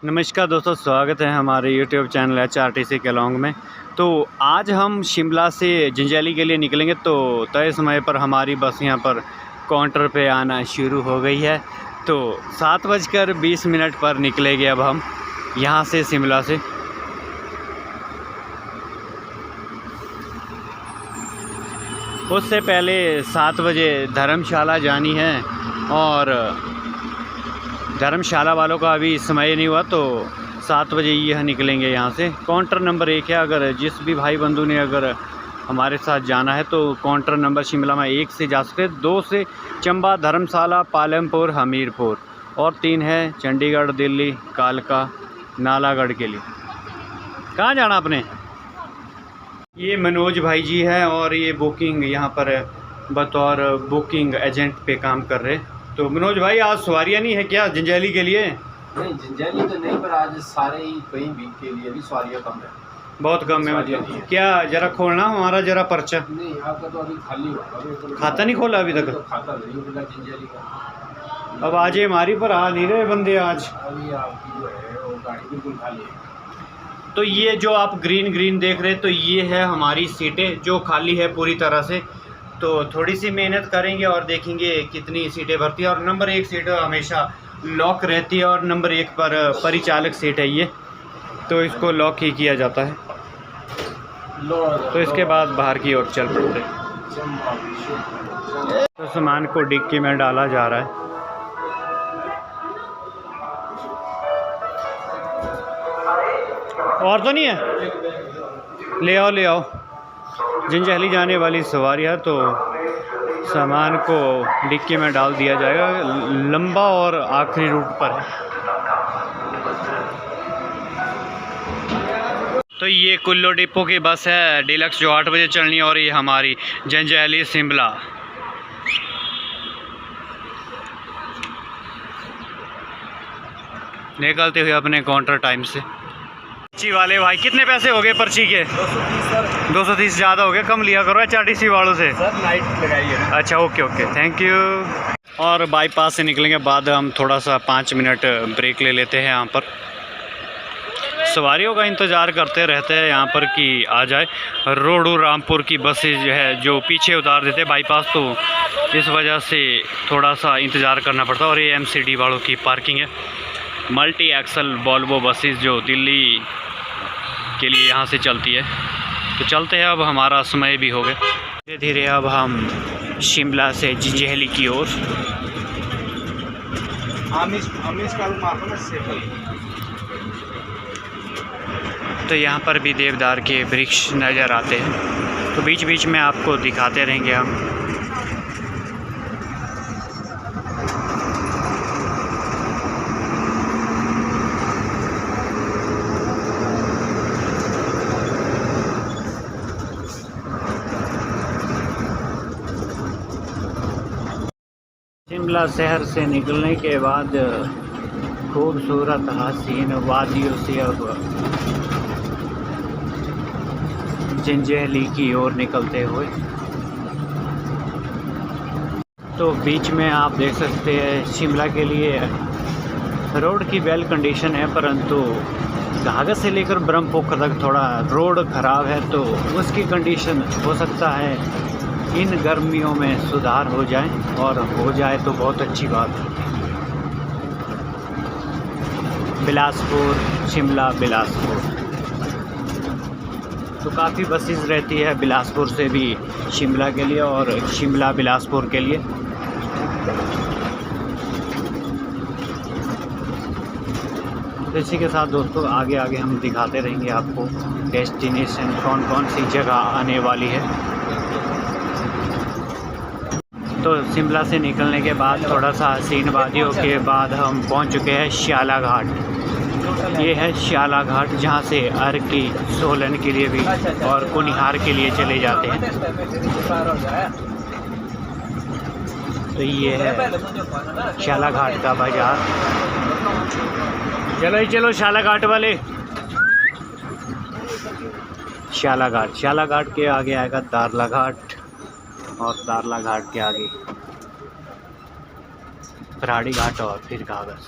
नमस्कार दोस्तों, स्वागत है हमारे YouTube चैनल HRTC केलॉन्ग में। तो आज हम शिमला से जंजैहली के लिए निकलेंगे। तो तय समय पर हमारी बस यहाँ पर काउंटर पे आना शुरू हो गई है। तो 7:20 पर निकलेंगे अब हम यहाँ से शिमला से। उससे पहले 7 बजे धर्मशाला जानी है और धर्मशाला वालों का अभी समय नहीं हुआ, तो 7 बजे यह निकलेंगे यहाँ से। काउंटर नंबर 1 है। अगर जिस भी भाई बंधु ने अगर हमारे साथ जाना है तो काउंटर नंबर शिमला में 1 से जा सकते, 2 से चंबा, धर्मशाला, पालमपुर, हमीरपुर और 3 है चंडीगढ़, दिल्ली, कालका, नालागढ़ के लिए। कहाँ जाना आपने? ये मनोज भाई जी है और ये बुकिंग यहाँ पर बतौर बुकिंग एजेंट पे काम कर रहे। तो मनोज भाई, आज सवारियाँ नहीं है क्या जंजैहली के लिए? नहीं, जंजैहली तो नहीं, पर आज सारे ही कई वीक के लिए भी सवारियाँ कम है, बहुत कम है। मतलब क्या जरा खोलना हमारा जरा पर्चा? नहीं, आपका तो अभी खाली होगा। खाता नहीं खोला अभी तक? तो खाता नहीं मिला जंजैहली का। अब आज हमारी पर आ नहीं रहे बंदे आज। अभी आपकी जो है वो गाड़ी बिल्कुल खाली है। तो ये जो आप ग्रीन देख रहे हैं, तो ये है हमारी सीटें जो खाली है पूरी तरह से। तो थोड़ी सी मेहनत करेंगे और देखेंगे कितनी सीटें भरती है। और नंबर 1 सीट हमेशा लॉक रहती है और नंबर 1 पर परिचालक सीट है ये, तो इसको लॉक ही किया जाता है। तो इसके बाद बाहर की ओर चल पड़ते हैं। तो सामान को डिक्की में डाला जा रहा है। और तो नहीं है? ले आओ। जंजैहली जाने वाली सवारी है, तो सामान को डिक्की में डाल दिया जाएगा। लंबा और आखिरी रूट पर है। तो ये कुल्लू डिपो की बस है डीलक्स, जो 8 बजे चलनी है। और ये हमारी जंजैहली शिमला। निकलते हुए अपने काउंटर टाइम से। पर्ची वाले भाई, कितने पैसे हो गए पर्ची के? 230 सर। 230 ज़्यादा हो गया, कम लिया करो HRTC वालों से। सर नाइट लगाई है। अच्छा, ओके, थैंक यू। और बाईपास से निकलेंगे बाद हम थोड़ा सा 5 मिनट ब्रेक ले लेते हैं। यहाँ पर सवारियों का इंतज़ार करते रहते हैं यहाँ पर कि आ जाए। रोडू रामपुर की बसेज जो है जो पीछे उतार देते बाईपास, तो इस वजह से थोड़ा सा इंतज़ार करना पड़ता है। और ये MCD वालों की पार्किंग है। मल्टी एक्सल वॉल्वो बसेस जो दिल्ली के लिए यहाँ से चलती है। तो चलते हैं, अब हमारा समय भी हो गया। धीरे धीरे अब हम शिमला से जंजैहली की ओर। तो यहाँ पर भी देवदार के वृक्ष नज़र आते हैं, तो बीच बीच में आपको दिखाते रहेंगे हम। शिमला शहर से निकलने के बाद खूबसूरत हसीन वादियों से अब जंजैहली की ओर निकलते हुए, तो बीच में आप देख सकते हैं शिमला के लिए रोड की वेल कंडीशन है, परंतु घाघर से लेकर ब्रह्मपुत्र तक थोड़ा रोड ख़राब है। तो उसकी कंडीशन हो सकता है इन गर्मियों में सुधार हो जाए, और हो जाए तो बहुत अच्छी बात है। बिलासपुर, शिमला बिलासपुर, तो काफ़ी बसेस रहती है बिलासपुर से भी शिमला के लिए और शिमला बिलासपुर के लिए। इसी के साथ दोस्तों आगे हम दिखाते रहेंगे आपको डेस्टिनेशन कौन कौन सी जगह आने वाली है। तो शिमला से निकलने के बाद थोड़ा सा हसीन वादियों के बाद हम पहुंच चुके हैं श्याला घाट। ये है श्याला घाट, जहां से अर्की, सोलन के लिए भी और कुनिहार के लिए चले जाते हैं। तो ये है श्याला घाट का बाजार। चलो श्याला घाट वाले। श्याला घाट के आगे आएगा दारला घाट, और दारला घाट के आगे पराड़ी घाट और फिर कागज।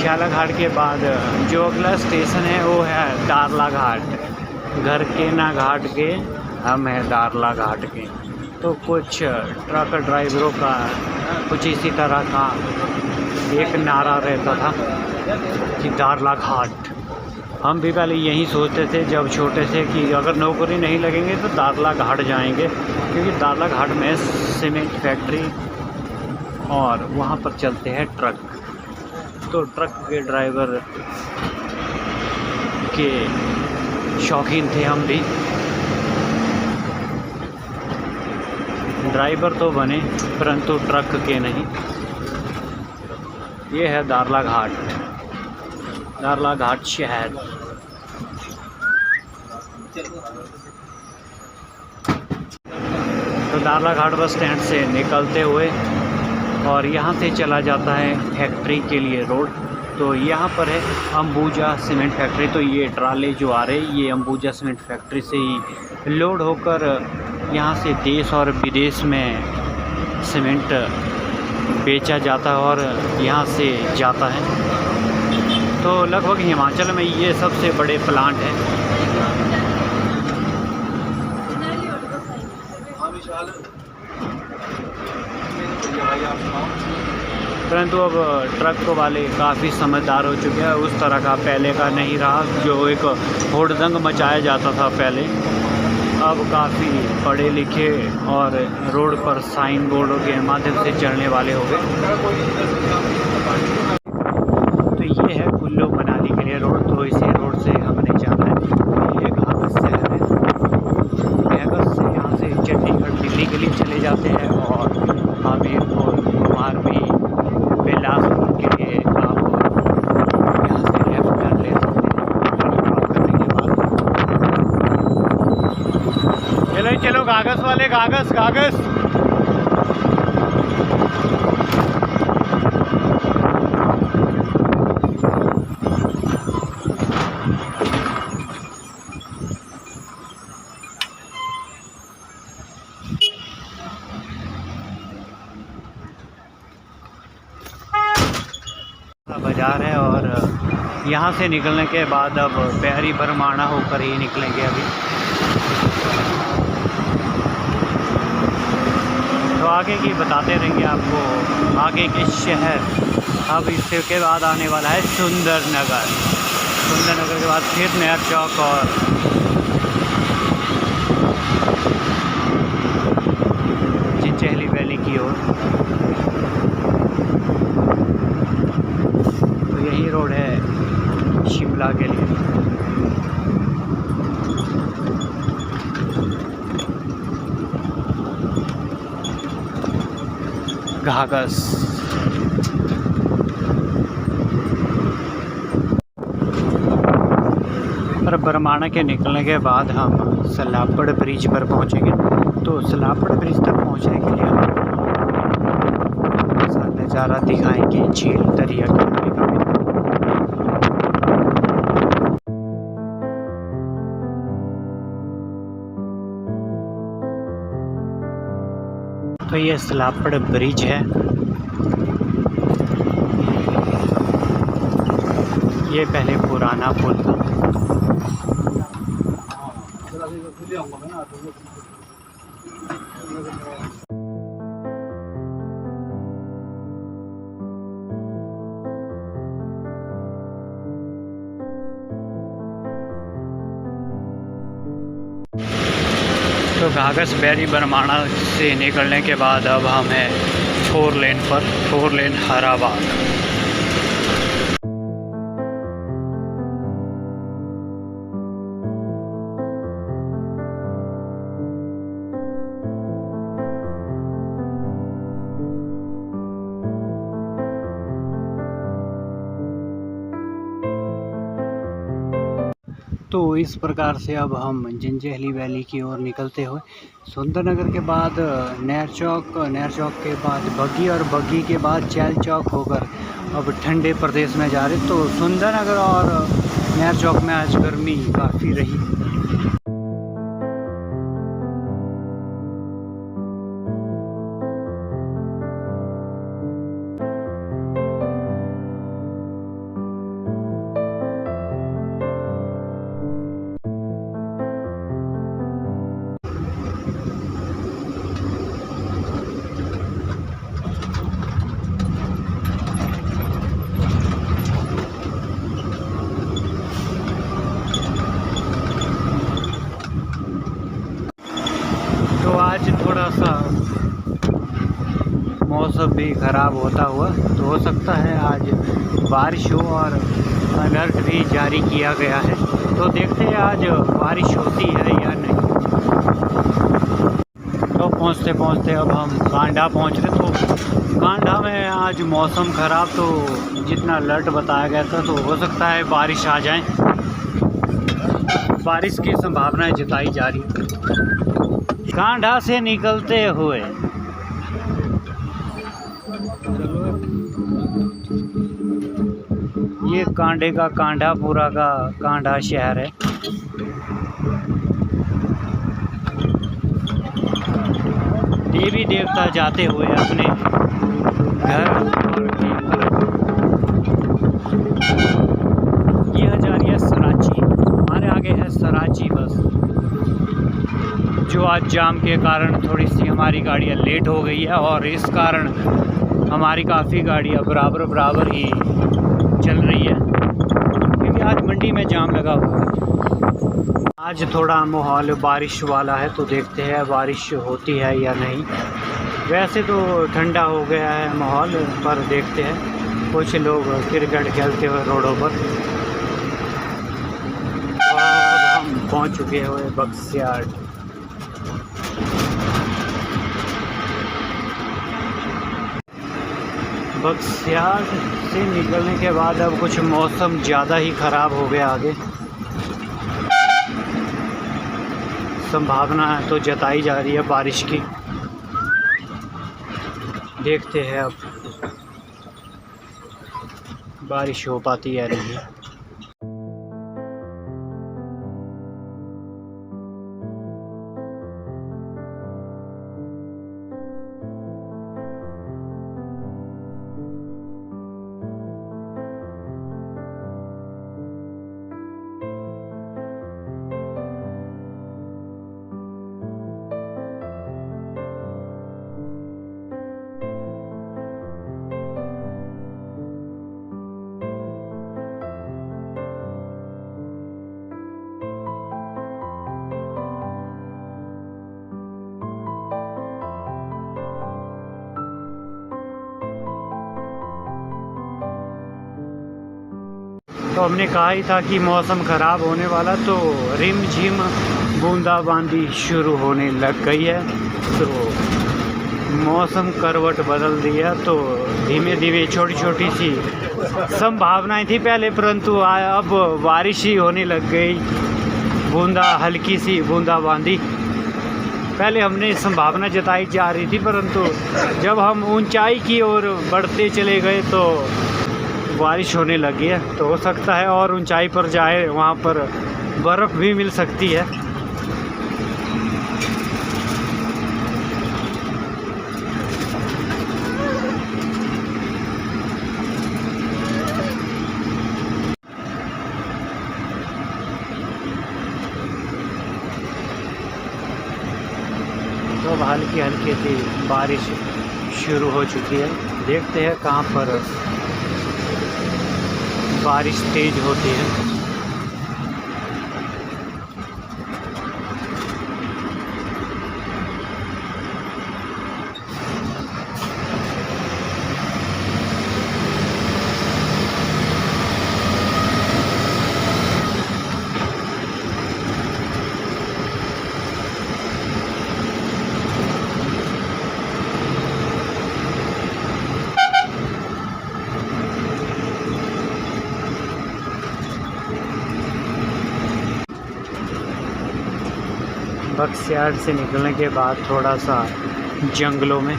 श्याला घाट के बाद जो अगला स्टेशन है वो है दारला घाट। घर के ना घाट के, हम हैं दारला घाट के। तो कुछ ट्रक ड्राइवरों का कुछ इसी तरह का एक नारा रहता था कि दारला घाट। हम भी पहले यही सोचते थे जब छोटे थे कि अगर नौकरी नहीं लगेंगे तो दारला घाट जाएंगे, क्योंकि दारला घाट में सीमेंट फैक्ट्री और वहाँ पर चलते हैं ट्रक। तो ट्रक के ड्राइवर के शौकीन थे हम भी। ड्राइवर तो बने परंतु ट्रक के नहीं। ये है दारला घाट, दारला घाट शहर। तो दारला घाट बस स्टैंड से निकलते हुए और यहाँ से चला जाता है फैक्ट्री के लिए रोड। तो यहाँ पर है अंबुजा सीमेंट फैक्ट्री। तो ये ट्राले जो आ रहे ये अंबुजा सीमेंट फैक्ट्री से ही लोड होकर यहाँ से देश और विदेश में सीमेंट बेचा जाता है और यहाँ से जाता है। तो लगभग हिमाचल में ये सबसे बड़े प्लांट है। परंतु अब ट्रक वाले काफ़ी समझदार हो चुके हैं। उस तरह का पहले का नहीं रहा जो एक होड़दंग मचाया जाता था पहले। अब काफ़ी पढ़े लिखे और रोड पर साइन बोर्डों के माध्यम से चलने वाले हो गए। तो ये है कुल्लू मनाली के लिए रोड। तो इसी रोड से हमने जाना है। ये घाघस शहर है। घाघस से यहाँ से चंडीगढ़ दिल्ली के लिए चले जाते हैं और हमीरपुर कुमारवी बिलासपुर के लिए आप यहाँ से लेफ्ट टर्न ले सकते हैं। करने के बाद चलो चलो कागज़ वाले, कागज़ कागज़। बाज़ार है और यहाँ से निकलने के बाद अब पैरी बरमाणा होकर ही निकलेंगे अभी। तो आगे की बताते रहेंगे आपको आगे के शहर। अब इसके बाद आने वाला है सुंदरनगर। सुंदरनगर के बाद फिर नया चौक और चिंचेहली वैली की ओर। तो यही रोड है शिमला के लिए। घाघस। और बरमाणा के निकलने के बाद हम सलापड़ ब्रिज पर पहुंचेंगे। तो सलापड़ ब्रिज तक पहुंचने के लिए हम नज़ारा दिखाएंगे झील दरिया किनारे का। तो ये सलापड़ ब्रिज है। ये पहले पुराना पुल था। तो घाघस बैरी बरमाणा से निकलने के बाद अब हम हैं 4 लेन पर। 4 लेन हराबाद। तो इस प्रकार से अब हम जंजैहली वैली की ओर निकलते हुए सुंदरनगर के बाद नहर चौक के बाद बग्गी और बग्गी के बाद चैल चौक होकर अब ठंडे प्रदेश में जा रहे। तो सुंदरनगर और नहर चौक में आज गर्मी काफ़ी रही। थोड़ा सा मौसम भी ख़राब होता हुआ, तो हो सकता है आज बारिश हो और अलर्ट भी जारी किया गया है। तो देखते हैं आज बारिश होती है या नहीं। तो पहुँचते पहुँचते अब हम कांडा पहुँच रहे। तो कांडा में आज मौसम ख़राब, तो जितना अलर्ट बताया गया था तो हो सकता है बारिश आ जाए। बारिश की संभावनाएं जताई जा रही है। कांडा से निकलते हुए ये कांडे का कांडा, पूरा का कांडा शहर है। देवी देवता जाते हुए अपने घर। यह जा रही है सराची, हमारे आगे है सराची बस, जो आज जाम के कारण थोड़ी सी हमारी गाड़ियाँ लेट हो गई है और इस कारण हमारी काफ़ी गाड़ियाँ बराबर ही चल रही है, क्योंकि आज मंडी में जाम लगा हुआ है। आज थोड़ा माहौल बारिश वाला है, तो देखते हैं बारिश होती है या नहीं। वैसे तो ठंडा हो गया है माहौल, पर देखते हैं। कुछ लोग क्रिकेट खेलते हुए रोडों पर। तो अब हम पहुंच चुके हुए बक्सियाट। बक्सियाट से निकलने के बाद अब कुछ मौसम ज़्यादा ही ख़राब हो गया। आगे संभावना तो जताई जा रही है बारिश की। देखते हैं अब बारिश हो पाती है नहीं। तो हमने कहा ही था कि मौसम ख़राब होने वाला, तो रिम झिम बूंदाबांदी शुरू होने लग गई है। तो मौसम करवट बदल दिया, तो धीमे धीमे छोटी छोटी सी संभावनाएं थी पहले, परंतु अब बारिश ही होने लग गई। हल्की सी बूंदाबांदी पहले हमने संभावना जताई जा रही थी, परंतु जब हम ऊंचाई की ओर बढ़ते चले गए तो बारिश होने लगी है। तो हो सकता है और ऊंचाई पर जाए, वहाँ पर बर्फ़ भी मिल सकती है। तो अब हल्की हल्की सी बारिश शुरू हो चुकी है। देखते हैं कहाँ पर बारिश तेज होती है। बक्सियाट से निकलने के बाद थोड़ा सा जंगलों में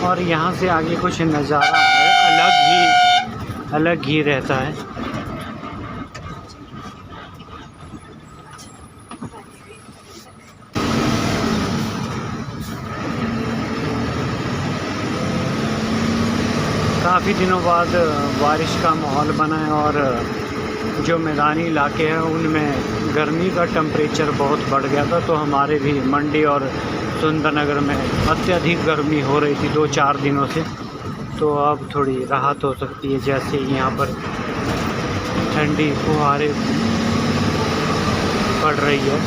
और यहाँ से आगे कुछ नज़ारा है, अलग ही रहता है। काफ़ी दिनों बाद बारिश का माहौल बना है और जो मैदानी इलाके हैं उनमें गर्मी का टेम्परेचर बहुत बढ़ गया था। तो हमारे भी मंडी और सुंदरनगर में अत्यधिक गर्मी हो रही थी 2-4 दिनों से। तो अब थोड़ी राहत हो सकती है, जैसे यहाँ पर ठंडी फुहारे पड़ रही है।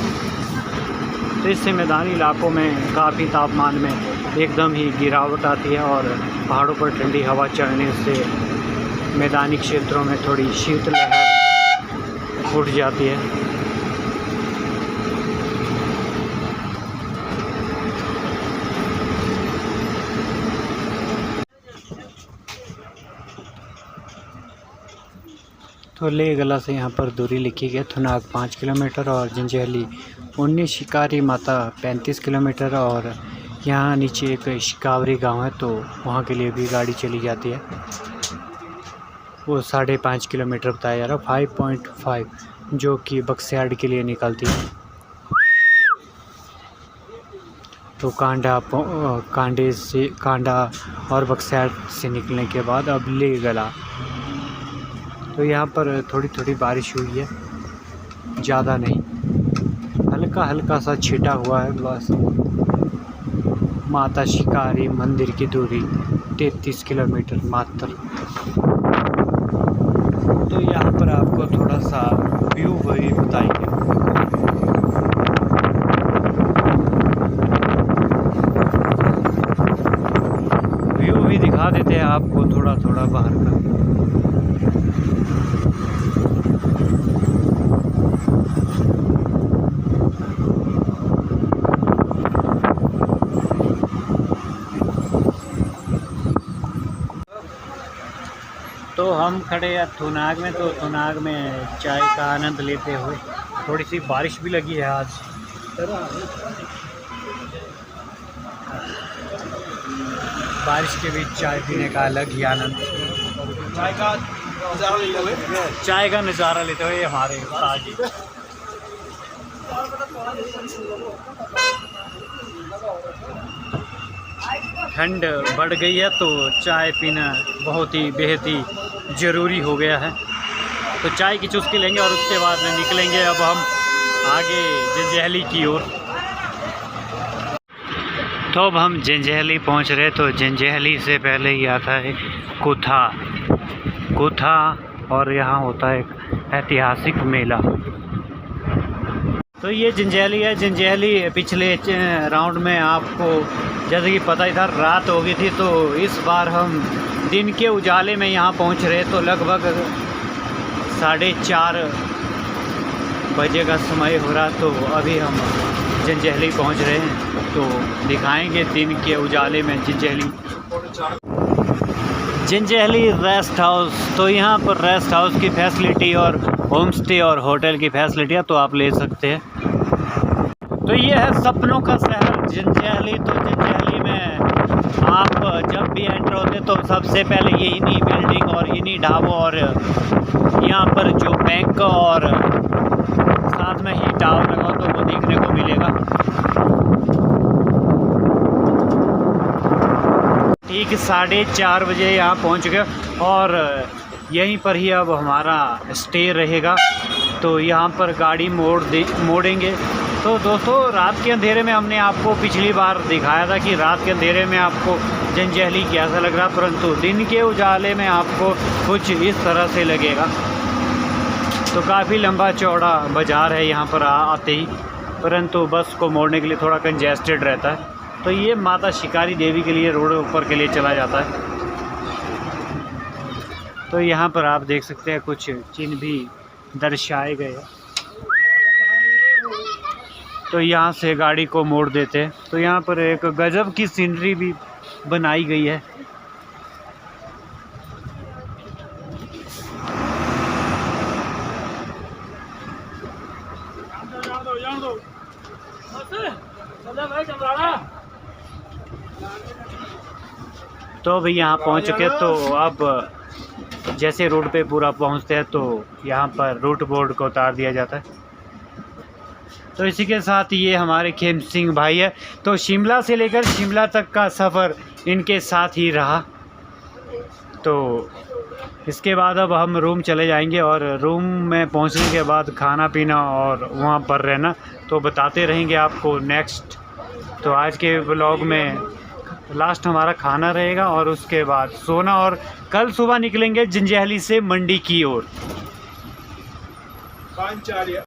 तो इससे मैदानी इलाकों में काफ़ी तापमान में एकदम ही गिरावट आती है और पहाड़ों पर ठंडी हवा चलने से मैदानी क्षेत्रों में थोड़ी शीतलहर उठ जाती है। तो लेहगला से यहाँ पर दूरी लिखी गई, थुनाग 5 किलोमीटर और जंजैहली 19, शिकारी माता 35 किलोमीटर और यहाँ नीचे एक शिकावरी गांव है तो वहाँ के लिए भी गाड़ी चली जाती है। वो 5.5 किलोमीटर बताया जा रहा है, 5.5, जो कि बक्सियाड़ के लिए निकलती है। तो कांडा और बक्सियाड़ से निकलने के बाद अब लेहगला। तो यहाँ पर थोड़ी थोड़ी बारिश हुई है, ज़्यादा नहीं, हल्का हल्का सा छिटा हुआ है बस। माता शिकारी मंदिर की दूरी 33 किलोमीटर मात्र। तो यहाँ पर आपको थोड़ा सा व्यू भी बताएंगे। व्यू भी दिखा देते हैं आपको थोड़ा थोड़ा बाहर का। तो हम खड़े हैं थुनाग में, तो थुनाग में चाय का आनंद लेते हुए, थोड़ी सी बारिश भी लगी है आज। बारिश के बीच चाय पीने का अलग ही आनंद, चाय का नज़ारा लेते हुए हमारे ताजी। ठंड बढ़ गई है तो चाय पीना बहुत ही बेहद ही ज़रूरी हो गया है। तो चाय की चुस्की लेंगे और उसके बाद में निकलेंगे अब हम आगे जंजैहली की ओर। तो अब हम जंजैहली पहुंच रहे। तो जंजैहली से पहले ही आता है कुथा और यहाँ होता है एक ऐतिहासिक मेला। तो ये जंजैहली है। जंजैहली पिछले राउंड में आपको जैसे कि पता ही था रात हो गई थी, तो इस बार हम दिन के उजाले में यहाँ पहुँच रहे। तो लगभग 4:30 बजे का समय हो रहा, तो अभी हम जंजैहली पहुँच रहे हैं। तो दिखाएंगे दिन के उजाले में जंजैहली रेस्ट हाउस। तो यहाँ पर रेस्ट हाउस की फैसिलिटी और होम स्टे और होटल की फैसिलिटियाँ तो आप ले सकते हैं। तो ये है सपनों का शहर जंजैहली। तो जंजैहली में आप जब भी एंटर होते तो सबसे पहले ये इन्हीं बिल्डिंग और इन्हीं ढाबों और यहाँ पर जो बैंक और साथ में ही टावर लगा तो वो देखने को मिलेगा। ठीक 4:30 बजे यहाँ पहुँच गए और यहीं पर ही अब हमारा स्टे रहेगा। तो यहाँ पर गाड़ी मोड़ेंगे। तो दोस्तों रात के अंधेरे में हमने आपको पिछली बार दिखाया था कि रात के अंधेरे में आपको जंजैहली कैसा लग रहा, परंतु दिन के उजाले में आपको कुछ इस तरह से लगेगा। तो काफ़ी लंबा चौड़ा बाज़ार है यहाँ पर आते ही, परंतु बस को मोड़ने के लिए थोड़ा कंजेस्टेड रहता है। तो ये माता शिकारी देवी के लिए रोड ऊपर के लिए चला जाता है। तो यहाँ पर आप देख सकते हैं कुछ चिन्ह भी दर्शाए गए हैं। तो यहाँ से गाड़ी को मोड़ देते हैं। तो यहाँ पर एक गजब की सीनरी भी बनाई गई है। तो अभी यहाँ पहुँच चुके। तो अब जैसे रोड पे पूरा पहुँचते हैं तो यहाँ पर रूट बोर्ड को उतार दिया जाता है। तो इसी के साथ ये हमारे खेम सिंह भाई है। तो शिमला से लेकर शिमला तक का सफ़र इनके साथ ही रहा। तो इसके बाद अब हम रूम चले जाएंगे और रूम में पहुंचने के बाद खाना पीना और वहां पर रहना तो बताते रहेंगे आपको नेक्स्ट। तो आज के व्लॉग में लास्ट हमारा खाना रहेगा और उसके बाद सोना और कल सुबह निकलेंगे जंजैहली से मंडी की ओर। 5-4